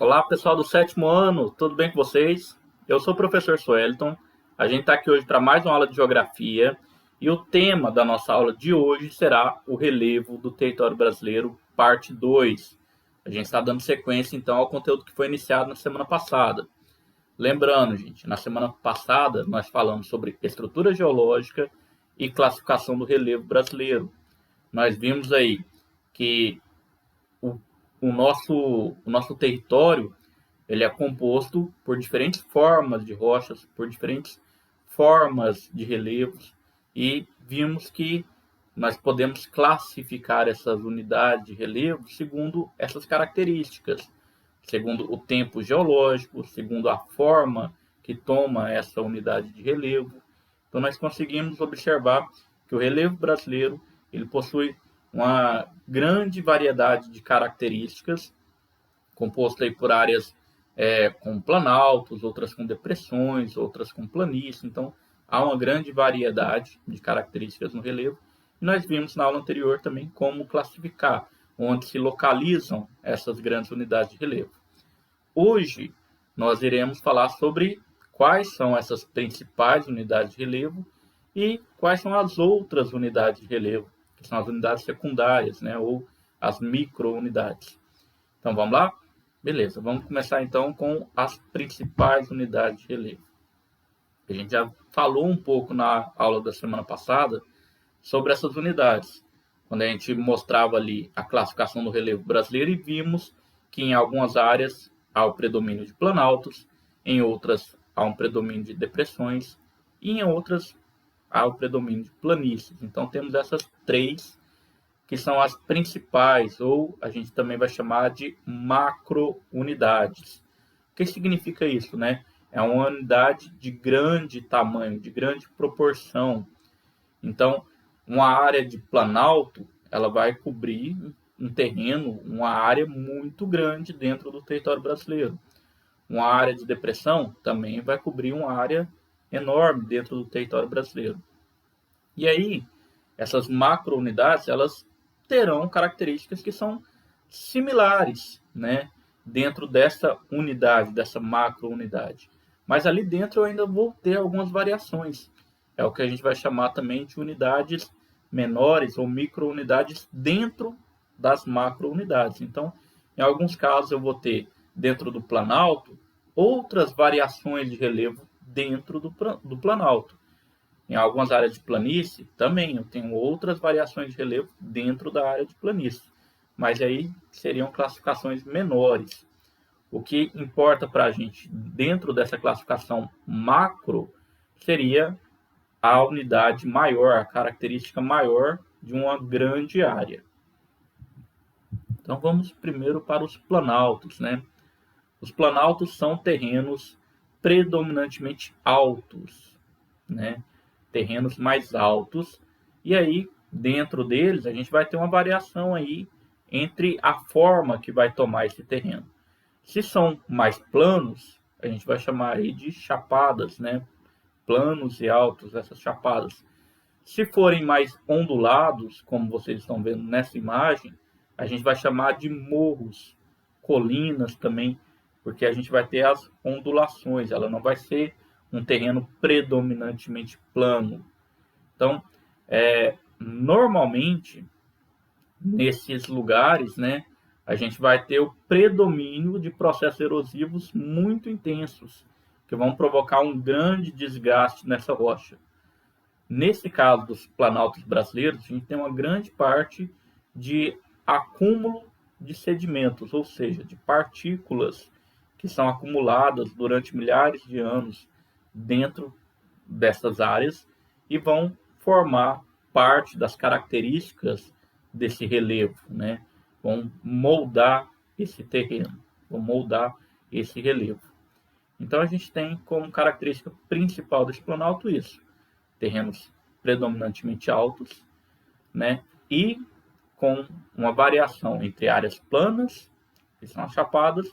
Olá, pessoal do sétimo ano, tudo bem com vocês? Eu sou o professor Suelton. A gente está aqui hoje para mais uma aula de geografia e o tema da nossa aula de hoje será o relevo do território brasileiro, parte 2. A gente está dando sequência então ao conteúdo que foi iniciado na semana passada. Lembrando, gente, na semana passada nós falamos sobre estrutura geológica e classificação do relevo brasileiro. Nós vimos aí que o, o nosso território ele é composto por diferentes formas de rochas, por diferentes formas de relevos, e vimos que nós podemos classificar essas unidades de relevo segundo essas características, segundo o tempo geológico, segundo a forma que toma essa unidade de relevo. Então nós conseguimos observar que o relevo brasileiro ele possui uma grande variedade de características, composto aí por áreas com planaltos, outras com depressões, outras com planícies. Então, há uma grande variedade de características no relevo. E nós vimos na aula anterior também como classificar, onde se localizam essas grandes unidades de relevo. Hoje, nós iremos falar sobre quais são essas principais unidades de relevo e quais são as outras unidades de relevo, que são as unidades secundárias, né, ou as microunidades. Então, vamos lá? Beleza, vamos começar então com as principais unidades de relevo. A gente já falou um pouco na aula da semana passada sobre essas unidades, quando a gente mostrava ali a classificação do relevo brasileiro e vimos que em algumas áreas há o predomínio de planaltos, em outras há um predomínio de depressões e em outras há o predomínio de planícies. Então temos essas três que são as principais, ou a gente também vai chamar de macrounidades. O que significa isso, né? É uma unidade de grande tamanho, de grande proporção. Então, uma área de planalto, ela vai cobrir um terreno, uma área muito grande dentro do território brasileiro. Uma área de depressão também vai cobrir uma área enorme dentro do território brasileiro. E aí, essas macrounidades, elas terão características que são similares, né, dentro dessa unidade, dessa macrounidade. Mas ali dentro eu ainda vou ter algumas variações. É o que a gente vai chamar também de unidades menores ou microunidades dentro das macrounidades. Então, em alguns casos eu vou ter dentro do planalto outras variações de relevo dentro do planalto. Em algumas áreas de planície, também eu tenho outras variações de relevo dentro da área de planície, mas aí seriam classificações menores. O que importa para a gente dentro dessa classificação macro seria a unidade maior, a característica maior de uma grande área. Então vamos primeiro para os planaltos, né? Os planaltos são terrenos predominantemente altos, né? Terrenos mais altos, e aí dentro deles a gente vai ter uma variação aí entre a forma que vai tomar esse terreno. Se são mais planos, a gente vai chamar aí de chapadas, né? Planos e altos, essas chapadas. Se forem mais ondulados, como vocês estão vendo nessa imagem, a gente vai chamar de morros, colinas também, porque a gente vai ter as ondulações, ela não vai ser um terreno predominantemente plano. Então, normalmente, nesses lugares, né, a gente vai ter o predomínio de processos erosivos muito intensos, que vão provocar um grande desgaste nessa rocha. Nesse caso dos planaltos brasileiros, a gente tem uma grande parte de acúmulo de sedimentos, ou seja, de partículas que são acumuladas durante milhares de anos dentro dessas áreas e vão formar parte das características desse relevo, né? Vão moldar esse terreno, vão moldar esse relevo. Então a gente tem como característica principal desse planalto isso: terrenos predominantemente altos, né? E com uma variação entre áreas planas, que são as chapadas,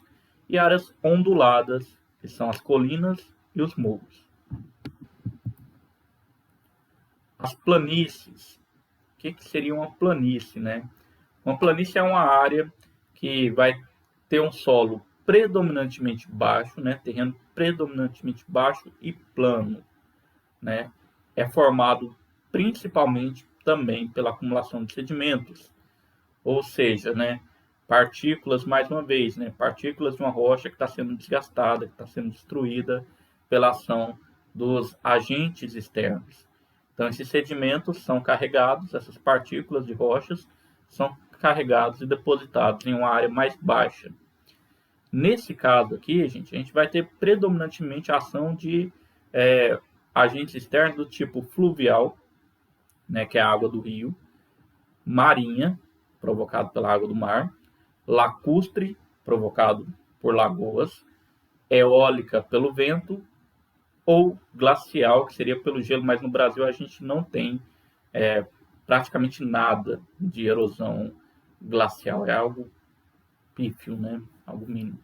e áreas onduladas, que são as colinas e os morros. As planícies. O que seria uma planície, né? Uma planície é uma área que vai ter um solo predominantemente baixo, né? Terreno predominantemente baixo e plano, né? É formado principalmente também pela acumulação de sedimentos, ou seja, né? Partículas, mais uma vez, né? Partículas de uma rocha que está sendo desgastada, que está sendo destruída pela ação dos agentes externos. Então, esses sedimentos são carregados, essas partículas de rochas são carregados e depositados em uma área mais baixa. Nesse caso aqui, gente, a gente vai ter predominantemente a ação de agentes externos do tipo fluvial, né, que é a água do rio, marinha, provocado pela água do mar, lacustre, provocado por lagoas, eólica pelo vento, ou glacial, que seria pelo gelo, mas no Brasil a gente não tem praticamente nada de erosão glacial, é algo pífio, né? Algo mínimo.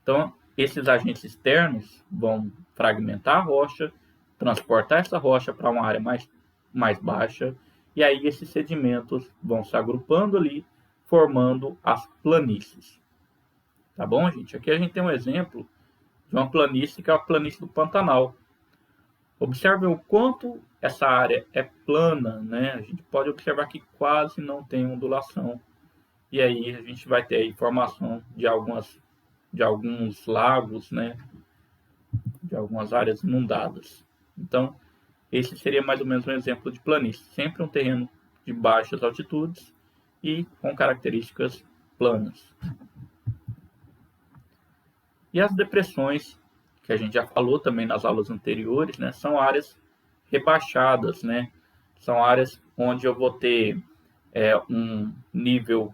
Então, esses agentes externos vão fragmentar a rocha, transportar essa rocha para uma área mais baixa, e aí esses sedimentos vão se agrupando ali, formando as planícies. Tá bom, gente? Aqui a gente tem um exemplo de uma planície que é a planície do Pantanal. Observe o quanto essa área é plana, né? A gente pode observar que quase não tem ondulação. E aí a gente vai ter aí formação de alguns lagos, né? De algumas áreas inundadas. Então, esse seria mais ou menos um exemplo de planície. Sempre um terreno de baixas altitudes e com características planas. E as depressões, que a gente já falou também nas aulas anteriores, né, são áreas rebaixadas, né? São áreas onde eu vou ter um nível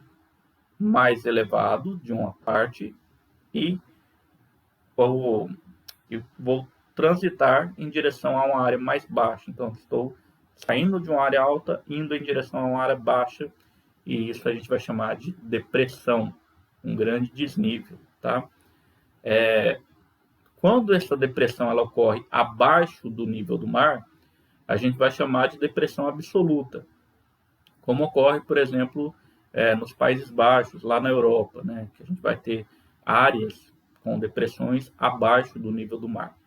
mais elevado de uma parte e vou transitar em direção a uma área mais baixa. Então, estou saindo de uma área alta, indo em direção a uma área baixa, e isso a gente vai chamar de depressão, um grande desnível, tá? Quando essa depressão ela ocorre abaixo do nível do mar, a gente vai chamar de depressão absoluta, como ocorre, por exemplo, nos Países Baixos, lá na Europa, né, que a gente vai ter áreas com depressões abaixo do nível do mar.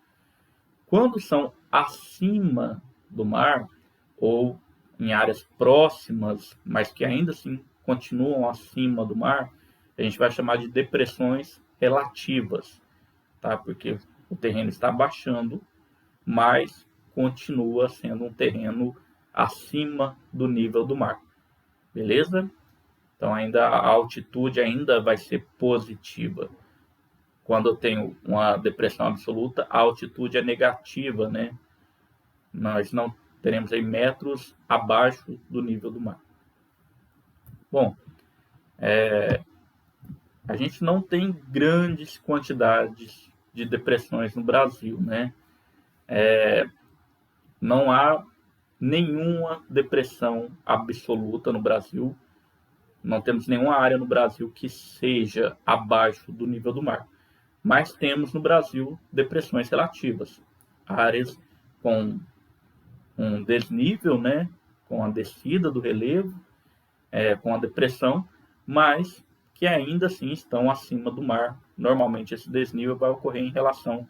Quando são acima do mar, ou em áreas próximas, mas que ainda assim continuam acima do mar, a gente vai chamar de depressões relativas, tá? Porque o terreno está baixando, mas continua sendo um terreno acima do nível do mar. Beleza? Então ainda a altitude ainda vai ser positiva. Quando eu tenho uma depressão absoluta, a altitude é negativa, né? Nós não teremos aí metros abaixo do nível do mar. Bom, a gente não tem grandes quantidades de depressões no Brasil, né? Não há nenhuma depressão absoluta no Brasil. Não temos nenhuma área no Brasil que seja abaixo do nível do mar. Mas temos no Brasil depressões relativas. Áreas com um desnível, né? Com a descida do relevo, com a depressão, mas que ainda assim estão acima do mar. Normalmente esse desnível vai ocorrer em relação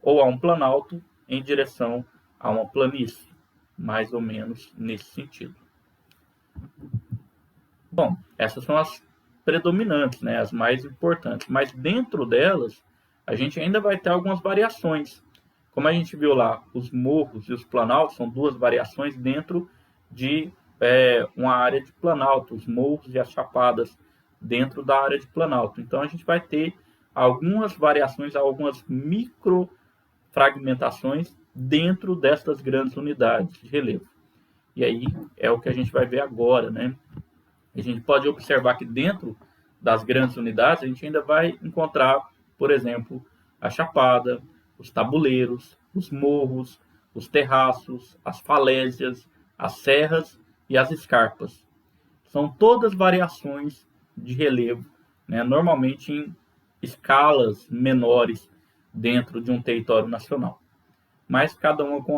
ou a um planalto em direção a uma planície, mais ou menos nesse sentido. Bom, essas são as predominantes, né, as mais importantes, mas dentro delas a gente ainda vai ter algumas variações. Como a gente viu lá, os morros e os planaltos são duas variações dentro de uma área de planalto, os morros e as chapadas dentro da área de planalto. Então a gente vai ter algumas variações, algumas microfragmentações dentro dessas grandes unidades de relevo. E aí é o que a gente vai ver agora, né? A gente pode observar que dentro das grandes unidades a gente ainda vai encontrar, por exemplo, a chapada, os tabuleiros, os morros, os terraços, as falésias, as serras e as escarpas. São todas variações de relevo, né? Normalmente em escalas menores dentro de um território nacional, mas cada uma com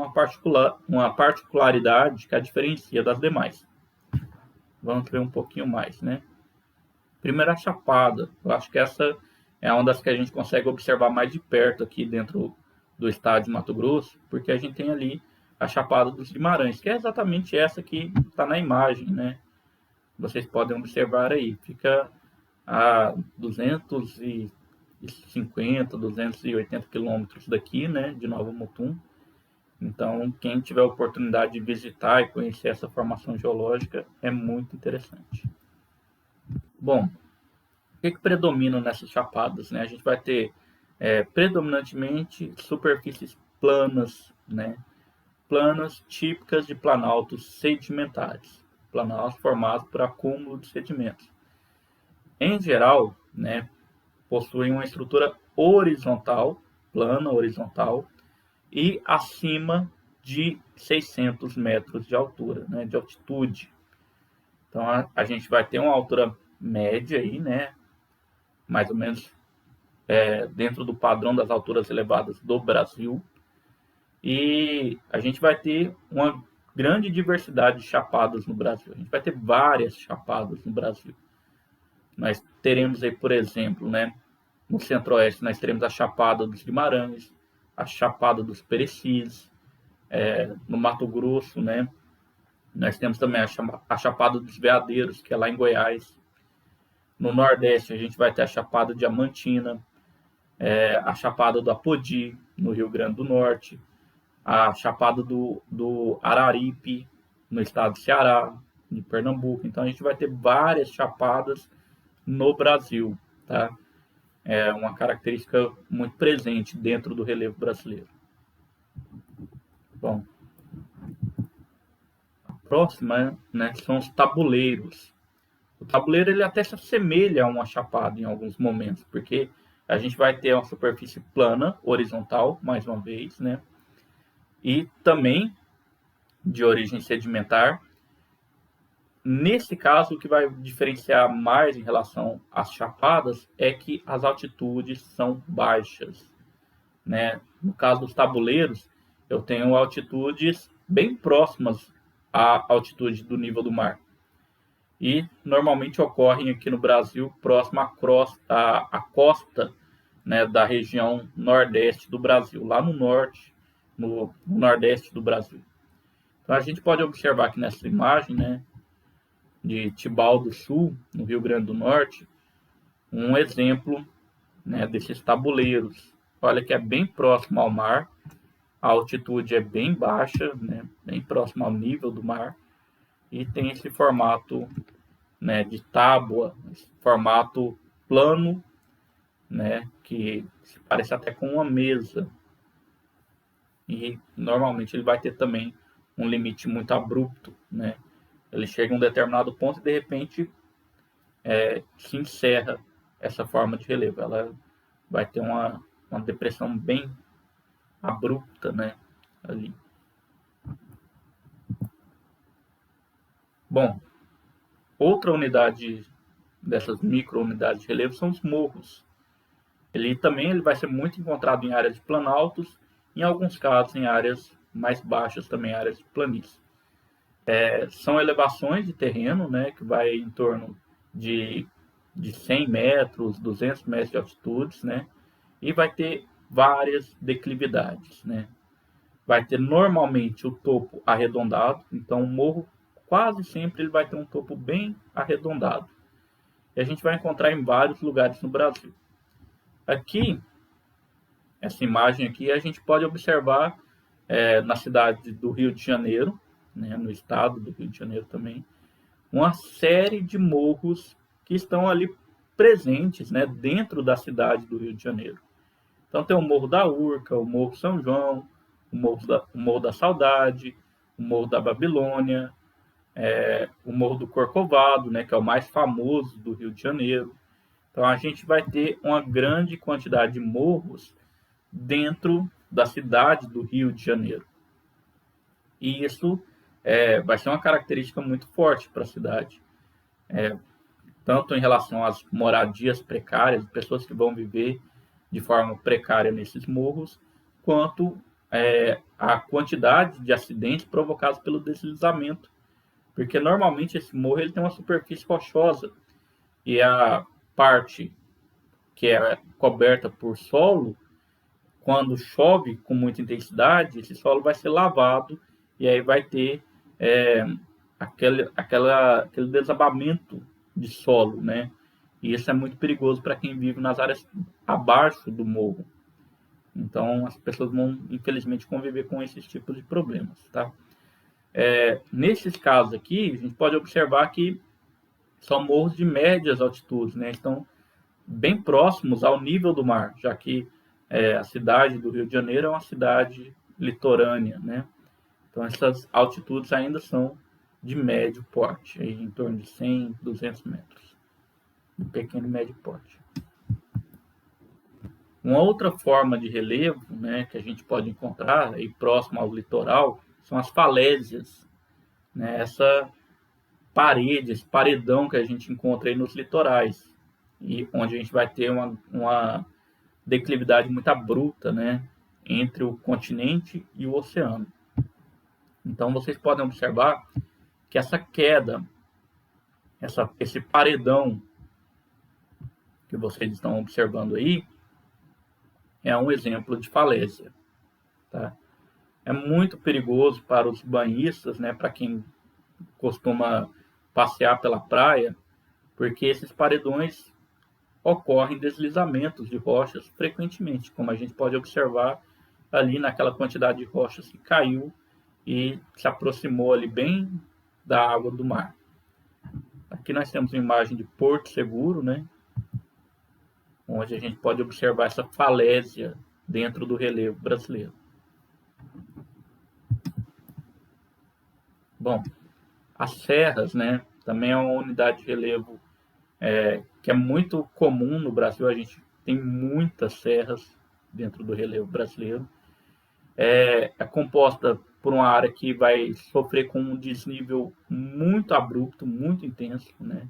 uma particularidade que a diferencia das demais. Vamos ver um pouquinho mais, né? Primeiro, a chapada. Eu acho que essa é uma das que a gente consegue observar mais de perto aqui dentro do estado de Mato Grosso, porque a gente tem ali a Chapada dos Guimarães, que é exatamente essa que está na imagem, né? Vocês podem observar aí, fica a 250, 280 quilômetros daqui, né, de Nova Mutum. Então, quem tiver a oportunidade de visitar e conhecer essa formação geológica é muito interessante. Bom, o que predomina nessas chapadas, né? A gente vai ter predominantemente superfícies planas, né? Planas típicas de planaltos sedimentares, planaltos formados por acúmulo de sedimentos. Em geral, né, possuem uma estrutura horizontal, plana horizontal, e acima de 600 metros de altura, né, de altitude. Então a gente vai ter uma altura média aí, né, mais ou menos dentro do padrão das alturas elevadas do Brasil. E a gente vai ter uma grande diversidade de chapadas no Brasil. A gente vai ter várias chapadas no Brasil. Nós teremos aí, por exemplo, né, no Centro-Oeste, nós teremos a Chapada dos Guimarães, a Chapada dos Perecis, no Mato Grosso, né, nós temos também a Chapada dos Veadeiros, que é lá em Goiás. No Nordeste, a gente vai ter a Chapada Diamantina, a Chapada do Apodi, no Rio Grande do Norte, a Chapada do Araripe, no estado do Ceará, de Pernambuco. Então, a gente vai ter várias chapadas no Brasil, tá? É uma característica muito presente dentro do relevo brasileiro. Bom, a próxima, né, são os tabuleiros. O tabuleiro ele até se assemelha a uma chapada em alguns momentos, porque a gente vai ter uma superfície plana, horizontal, mais uma vez, né? E também de origem sedimentar. Nesse caso, o que vai diferenciar mais em relação às chapadas é que as altitudes são baixas, né? No caso dos tabuleiros, eu tenho altitudes bem próximas à altitude do nível do mar. E normalmente ocorrem aqui no Brasil próximo à costa, né, da região nordeste do Brasil, lá no norte, no nordeste do Brasil. Então a gente pode observar aqui nessa imagem, né, de Tibau do Sul, no Rio Grande do Norte, um exemplo, né, desses tabuleiros. Olha que é bem próximo ao mar, a altitude é bem baixa, né, bem próximo ao nível do mar, e tem esse formato, né, de tábua, esse formato plano, né, que se parece até com uma mesa. E normalmente ele vai ter também um limite muito abrupto, né? Ele chega a um determinado ponto e de repente se encerra essa forma de relevo. Ela vai ter uma depressão bem abrupta, né, ali. Bom, outra unidade dessas micro-unidades de relevo são os morros. Ele também vai ser muito encontrado em áreas de planaltos, em alguns casos em áreas mais baixas, também áreas de planície. São elevações de terreno, né, que vai em torno de 100 metros, 200 metros de altitude, né, e vai ter várias declividades, né. Vai ter normalmente o topo arredondado, então o morro quase sempre ele vai ter um topo bem arredondado. E a gente vai encontrar em vários lugares no Brasil. Aqui, essa imagem aqui, a gente pode observar na cidade do Rio de Janeiro, né, no estado do Rio de Janeiro também, uma série de morros que estão ali presentes, né, dentro da cidade do Rio de Janeiro. Então tem o Morro da Urca, o Morro São João, o Morro da Saudade, o Morro da Babilônia, o Morro do Corcovado, né, que é o mais famoso do Rio de Janeiro. Então a gente vai ter uma grande quantidade de morros dentro da cidade do Rio de Janeiro. E isso vai ser uma característica muito forte para a cidade. Tanto em relação às moradias precárias, pessoas que vão viver de forma precária nesses morros, quanto a quantidade de acidentes provocados pelo deslizamento. Porque normalmente esse morro ele tem uma superfície rochosa e a parte que é coberta por solo, quando chove com muita intensidade, esse solo vai ser lavado e aí vai ter é, aquele desabamento de solo, né? E isso é muito perigoso para quem vive nas áreas abaixo do morro. Então, as pessoas vão, infelizmente, conviver com esses tipos de problemas, tá? Nesses casos aqui, a gente pode observar que são morros de médias altitudes, né? Estão bem próximos ao nível do mar, já que a cidade do Rio de Janeiro é uma cidade litorânea, né? Então, essas altitudes ainda são de médio porte, aí em torno de 100, 200 metros, de pequeno e médio porte. Uma outra forma de relevo, né, que a gente pode encontrar aí próximo ao litoral são as falésias, né? Essa parede, esse paredão que a gente encontra aí nos litorais, e onde a gente vai ter uma declividade muito abrupta, né, entre o continente e o oceano. Então vocês podem observar que essa queda, esse paredão que vocês estão observando aí, é um exemplo de falésia, tá? É muito perigoso para os banhistas, né, para quem costuma passear pela praia, porque esses paredões ocorrem deslizamentos de rochas frequentemente, como a gente pode observar ali naquela quantidade de rochas que caiu e se aproximou ali bem da água do mar. Aqui nós temos uma imagem de Porto Seguro, né, onde a gente pode observar essa falésia dentro do relevo brasileiro. Bom, as serras, né, também é uma unidade de relevo que é muito comum no Brasil. A gente tem muitas serras dentro do relevo brasileiro. É composta por uma área que vai sofrer com um desnível muito abrupto, muito intenso, né,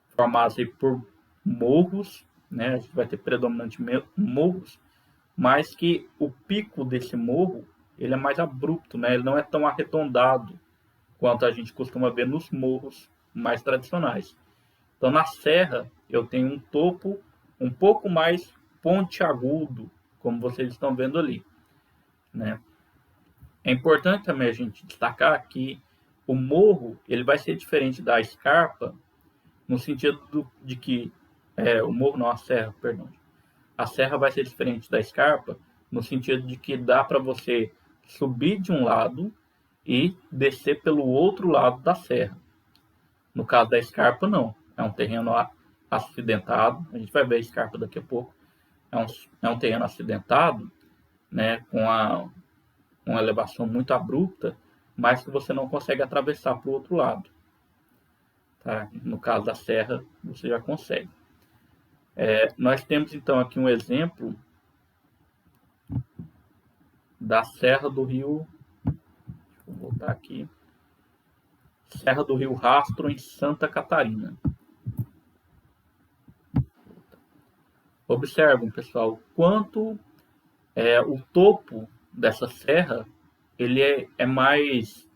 formado por morros, né, a gente vai ter predominantemente morros, mas que o pico desse morro ele é mais abrupto, né, ele não é tão arredondado quanto a gente costuma ver nos morros mais tradicionais. Então, na serra, eu tenho um topo um pouco mais pontiagudo, como vocês estão vendo ali, né? É importante também a gente destacar que o morro ele vai ser diferente da escarpa, no sentido de que o morro não, a serra, perdão. A serra vai ser diferente da escarpa, no sentido de que dá para você subir de um lado e descer pelo outro lado da serra. No caso da escarpa, não. É um terreno acidentado. A gente vai ver a escarpa daqui a pouco. É um terreno acidentado, né, com uma elevação muito abrupta, mas que você não consegue atravessar para o outro lado. Tá? No caso da serra, você já consegue. Nós temos, então, aqui um exemplo da Serra do Rio... Deixa eu voltar aqui. Serra do Rio Rastro, em Santa Catarina. Observem, pessoal, quanto o topo dessa serra ele é mais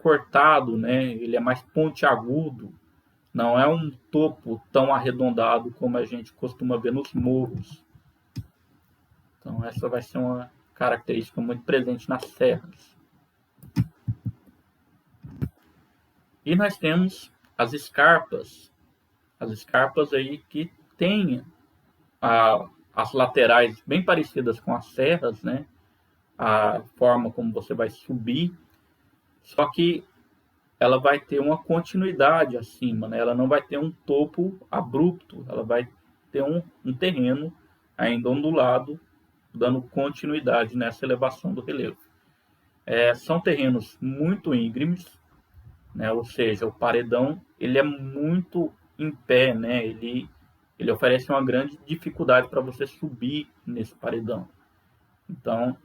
cortado, né? Ele é mais pontiagudo. Não é um topo tão arredondado como a gente costuma ver nos morros. Então essa vai ser uma característica muito presente nas serras. E nós temos as escarpas aí que têm as laterais bem parecidas com as serras, né? A forma como você vai subir, só que ela vai ter uma continuidade acima, né? Ela não vai ter um topo abrupto, ela vai ter um terreno ainda ondulado, dando continuidade nessa elevação do relevo. São terrenos muito íngremes, né? Ou seja, o paredão ele é muito em pé, né? Ele oferece uma grande dificuldade para você subir nesse paredão. Então,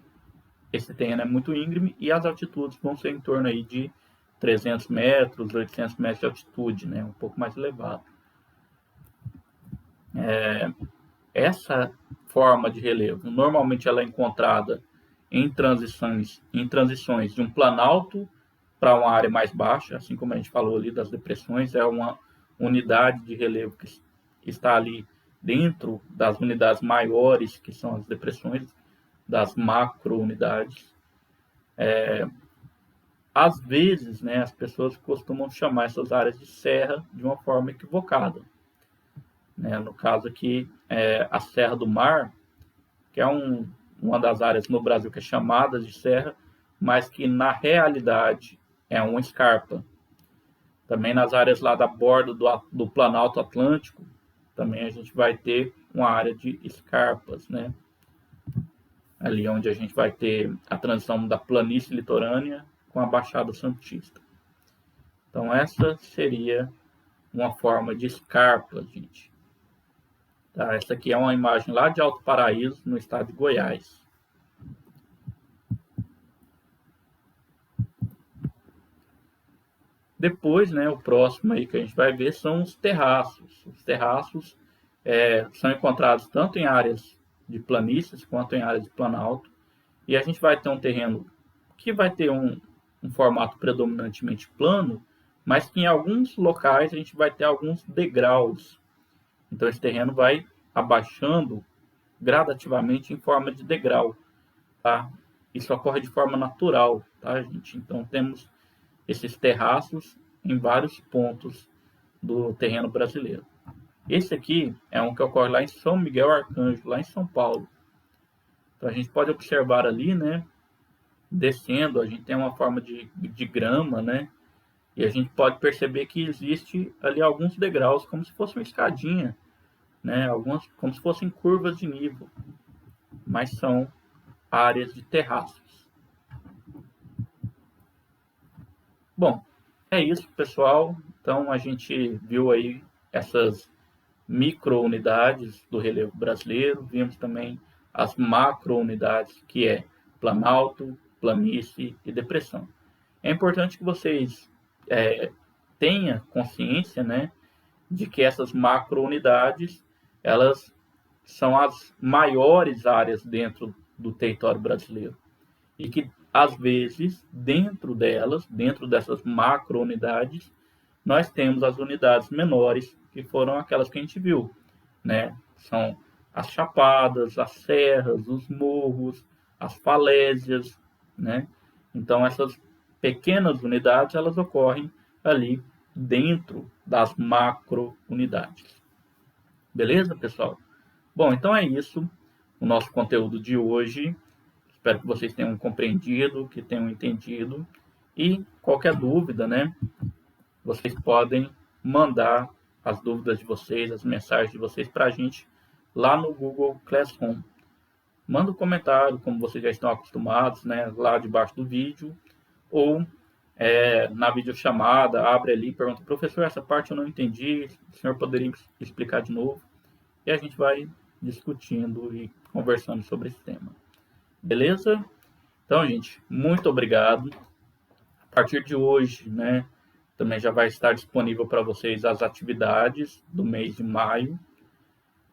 esse terreno é muito íngreme e as altitudes vão ser em torno aí de 300 metros, 800 metros de altitude, né? Um pouco mais elevado. Essa forma de relevo, normalmente ela é encontrada em transições de um planalto para uma área mais baixa, assim como a gente falou ali das depressões, é uma unidade de relevo que está ali dentro das unidades maiores, que são as depressões, das macro-unidades. Às vezes, né, as pessoas costumam chamar essas áreas de serra de uma forma equivocada. Né? No caso aqui, a Serra do Mar, que é uma das áreas no Brasil que é chamada de serra, mas que na realidade é uma escarpa. Também nas áreas lá da borda do Planalto Atlântico, também a gente vai ter uma área de escarpas, né? Ali onde a gente vai ter a transição da planície litorânea com a Baixada Santista. Então essa seria uma forma de escarpa, gente. Tá? Essa aqui é uma imagem lá de Alto Paraíso, no estado de Goiás. Depois, né, o próximo aí que a gente vai ver são os terraços. Os terraços são encontrados tanto em áreas de planícies quanto em áreas de planalto. E a gente vai ter um terreno que vai ter um formato predominantemente plano, mas que em alguns locais a gente vai ter alguns degraus. Então esse terreno vai abaixando gradativamente em forma de degrau, tá? Isso ocorre de forma natural, tá, gente? Então temos esses terraços em vários pontos do terreno brasileiro. Esse aqui é um que ocorre lá em São Miguel Arcanjo, lá em São Paulo. Então a gente pode observar ali, né, descendo, a gente tem uma forma de grama, né, e a gente pode perceber que existe ali alguns degraus, como se fosse uma escadinha, né, algumas como se fossem curvas de nível, mas são áreas de terraços. Bom, é isso, pessoal. Então a gente viu aí essas micro-unidades do relevo brasileiro, vimos também as macro-unidades, que é planalto, planície e depressão. É importante que vocês tenham consciência, né, de que essas macro-unidades, elas são as maiores áreas dentro do território brasileiro. E que, às vezes, dentro delas, dentro dessas macro-unidades, nós temos as unidades menores, que foram aquelas que a gente viu, né? São as chapadas, as serras, os morros, as falésias, né? Então, essas pequenas unidades, elas ocorrem ali dentro das macro-unidades. Beleza, pessoal? Bom, então é isso, o nosso conteúdo de hoje. Espero que vocês tenham compreendido, que tenham entendido. E qualquer dúvida, né? Vocês podem mandar as dúvidas de vocês, as mensagens de vocês para a gente lá no Google Classroom. Manda um comentário, como vocês já estão acostumados, né? Lá debaixo do vídeo. Ou na videochamada, abre ali e pergunta, professor, essa parte eu não entendi, o senhor poderia explicar de novo? E a gente vai discutindo e conversando sobre esse tema. Beleza? Então, gente, muito obrigado. A partir de hoje, né, também já vai estar disponível para vocês as atividades do mês de maio.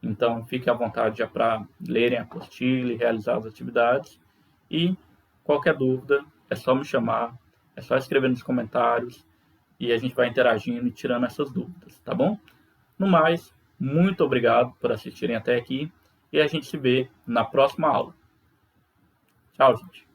Então, fiquem à vontade já para lerem a apostila e realizar as atividades. E qualquer dúvida, é só me chamar, é só escrever nos comentários e a gente vai interagindo e tirando essas dúvidas, tá bom? No mais, muito obrigado por assistirem até aqui e a gente se vê na próxima aula. Tchau, gente.